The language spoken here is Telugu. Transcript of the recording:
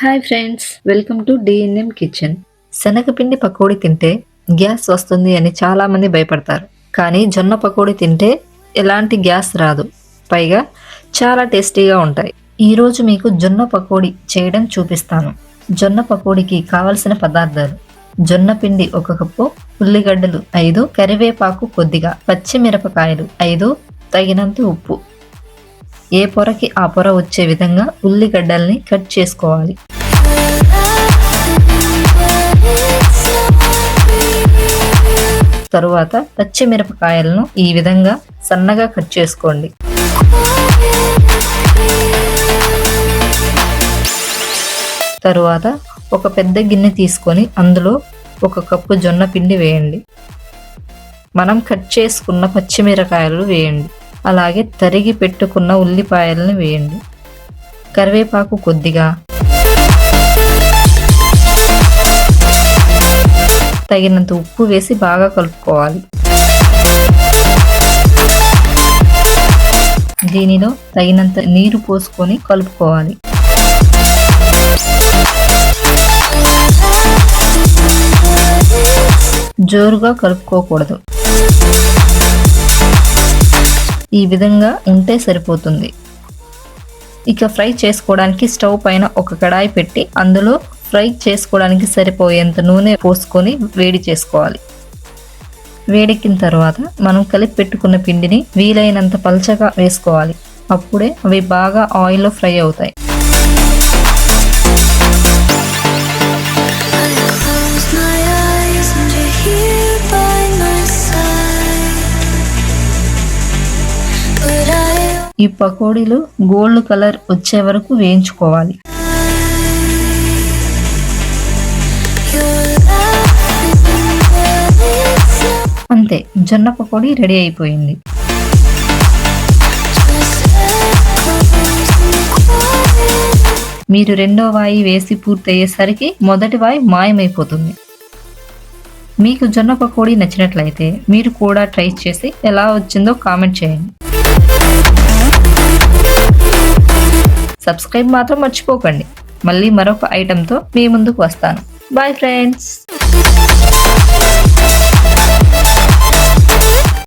Hi friends, welcome to DNM kitchen. శనగపిండి పకోడీ తింటే గ్యాస్ వస్తుంది అని చాలా మంది భయపడతారు. కానీ జొన్న పకోడీ తింటే ఎలాంటి గ్యాస్ రాదు, పైగా చాలా టేస్టీగా ఉంటాయి. ఈరోజు మీకు జొన్న పకోడీ చేయడం చూపిస్తాను. జొన్న పకోడీకి కావలసిన పదార్థాలు: జొన్న పిండి 1 కప్పు, ఉల్లిగడ్డలు 5, కరివేపాకు కొద్దిగా, పచ్చిమిరపకాయలు 5, తగినంత ఉప్పు. ఏ పొరకి ఆ పొర వచ్చే విధంగా ఉల్లిగడ్డల్ని కట్ చేసుకోవాలి. తరువాత పచ్చిమిరపకాయలను ఈ విధంగా సన్నగా కట్ చేసుకోండి. తరువాత ఒక పెద్ద గిన్నె తీసుకొని అందులో 1 కప్పు జొన్న పిండి వేయండి. మనం కట్ చేసుకున్న పచ్చిమిరపకాయలు వేయండి. అలాగే తరిగి పెట్టుకున్న ఉల్లిపాయలను వేయండి. కరివేపాకు కొద్దిగా, తగినంత ఉప్పు వేసి బాగా కలుపుకోవాలి. దీనిలో తగినంత నీరు పోసుకొని కలుపుకోవాలి. జోరుగా కలుపుకోకూడదు. ఈ విధంగా ఉంటే సరిపోతుంది. ఇక ఫ్రై చేసుకోవడానికి స్టవ్ పైన ఒక కడాయి పెట్టి అందులో ఫ్రై చేసుకోవడానికి సరిపోయేంత నూనె పోసుకొని వేడి చేసుకోవాలి. వేడెక్కిన తర్వాత మనం కలిపి పెట్టుకున్న పిండిని వీలైనంత పల్చగా వేసుకోవాలి. అప్పుడే అవి బాగా ఆయిల్లో ఫ్రై అవుతాయి. ఈ పకోడీలు గోల్డ్ కలర్ వచ్చే వరకు వేయించుకోవాలి. అంతే, జొన్న పకోడీ రెడీ అయిపోయింది. మీరు రెండో వాయి వేసి పూర్తయ్యేసరికి మొదటి వాయి మాయమైపోతుంది. మీకు జొన్న పకోడీ నచ్చినట్లయితే మీరు కూడా ట్రై చేసి ఎలా వచ్చిందో కామెంట్ చేయండి. సబ్స్క్రైబ్ మాత్రం మర్చిపోకండి. మళ్ళీ మరొక ఐటెంతో మీ ముందుకు వస్తాను. Bye friends.